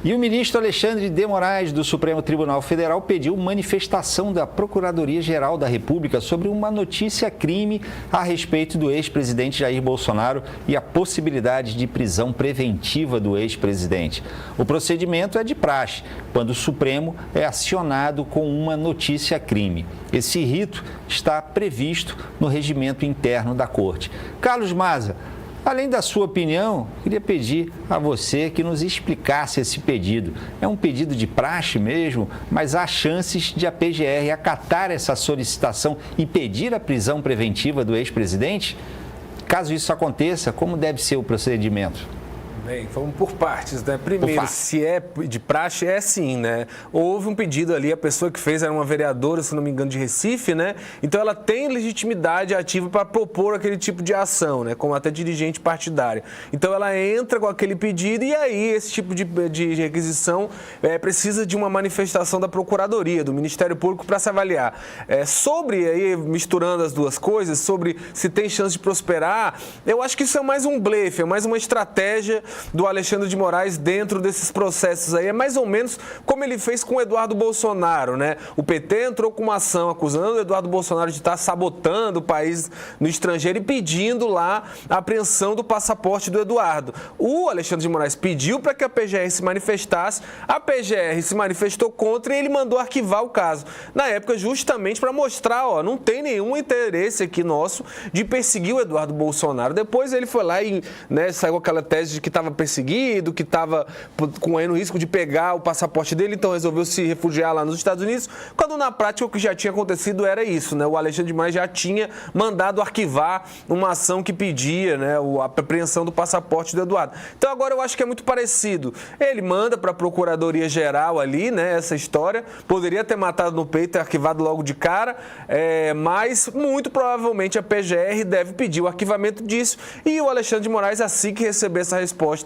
E o ministro Alexandre de Moraes, do Supremo Tribunal Federal, pediu manifestação da Procuradoria-Geral da República sobre uma notícia-crime a respeito do ex-presidente Jair Bolsonaro e a possibilidade de prisão preventiva do ex-presidente. O procedimento é de praxe, quando o Supremo é acionado com uma notícia-crime. Esse rito está previsto no regimento interno da Corte. Carlos Maza, além da sua opinião, queria pedir a você que nos explicasse esse pedido. É um pedido de praxe mesmo, mas há chances de a PGR acatar essa solicitação e pedir a prisão preventiva do ex-presidente? Caso isso aconteça, como deve ser o procedimento? Bem, vamos por partes, né? Primeiro, se é de praxe, é sim, né? Houve um pedido ali, a pessoa que fez era uma vereadora, se não me engano, de Recife, né? Então ela tem legitimidade ativa para propor aquele tipo de ação, né? Como até dirigente partidária. Então ela entra com aquele pedido e aí esse tipo de requisição precisa de uma manifestação da Procuradoria, do Ministério Público para se avaliar. Sobre, aí, misturando as duas coisas, sobre se tem chance de prosperar, eu acho que isso é mais um blefe, é mais uma estratégia do Alexandre de Moraes dentro desses processos aí. É mais ou menos como ele fez com o Eduardo Bolsonaro, né? O PT entrou com uma ação acusando o Eduardo Bolsonaro de estar sabotando o país no estrangeiro e pedindo lá a apreensão do passaporte do Eduardo. O Alexandre de Moraes pediu para que a PGR se manifestasse, a PGR se manifestou contra e ele mandou arquivar o caso. Na época, justamente para mostrar, ó, não tem nenhum interesse aqui nosso de perseguir o Eduardo Bolsonaro. Depois ele foi lá e, né, saiu aquela tese de que estava perseguido, que estava com aí no risco de pegar o passaporte dele, então resolveu se refugiar lá nos Estados Unidos, quando na prática o que já tinha acontecido era isso, né? O Alexandre de Moraes já tinha mandado arquivar uma ação que pedia, né, a apreensão do passaporte do Eduardo. Então agora eu acho que é muito parecido. Ele manda para a Procuradoria-Geral ali, né, essa história, poderia ter matado no peito e arquivado logo de cara, mas muito provavelmente a PGR deve pedir o arquivamento disso e o Alexandre de Moraes, assim que receber essa resposta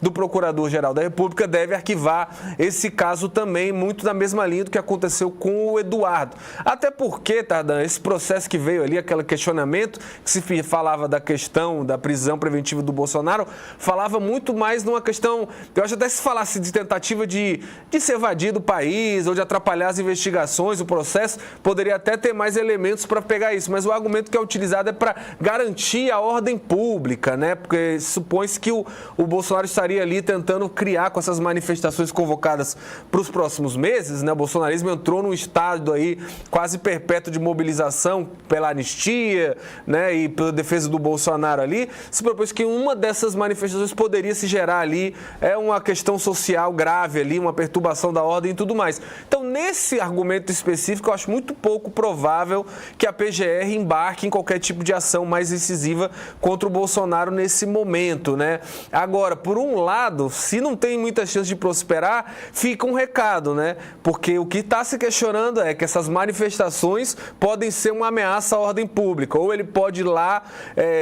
do Procurador-Geral da República, deve arquivar esse caso também, muito na mesma linha do que aconteceu com o Eduardo. Até porque, Tardan, esse processo que veio ali, aquele questionamento, que se falava da questão da prisão preventiva do Bolsonaro, falava muito mais numa questão, eu acho até se falasse de tentativa de se evadir do país ou de atrapalhar as investigações, o processo, poderia até ter mais elementos para pegar isso, mas o argumento que é utilizado é para garantir a ordem pública, né? Porque supõe-se que o Bolsonaro estaria ali tentando criar com essas manifestações convocadas para os próximos meses, né? O bolsonarismo entrou num estado aí quase perpétuo de mobilização pela anistia, né? E pela defesa do Bolsonaro ali. Se propôs que uma dessas manifestações poderia se gerar ali uma questão social grave ali, uma perturbação da ordem e tudo mais. Então, nesse argumento específico, eu acho muito pouco provável que a PGR embarque em qualquer tipo de ação mais incisiva contra o Bolsonaro nesse momento, né? Agora, por um lado, se não tem muita chance de prosperar, fica um recado, né? Porque o que está se questionando é que essas manifestações podem ser uma ameaça à ordem pública, ou ele pode ir lá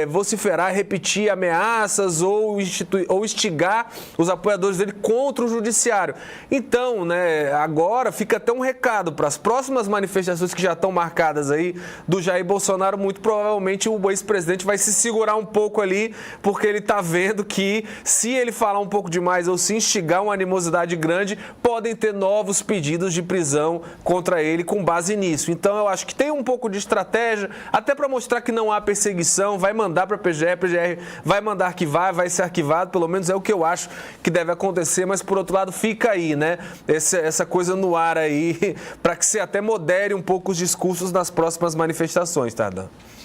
vociferar, repetir ameaças ou instigar os apoiadores dele contra o judiciário. Então, né, agora fica até um recado para as próximas manifestações que já estão marcadas aí do Jair Bolsonaro. Muito provavelmente o ex-presidente vai se segurar um pouco ali, porque ele está vendo que se ele falar um pouco demais ou se instigar uma animosidade grande, podem ter novos pedidos de prisão contra ele com base nisso. Então eu acho que tem um pouco de estratégia, até para mostrar que não há perseguição, vai mandar para a PGR vai mandar arquivar, vai ser arquivado, pelo menos é o que eu acho que deve acontecer, mas por outro lado fica aí, né, essa coisa no ar aí, para que se até modere um pouco os discursos nas próximas manifestações, Tardan.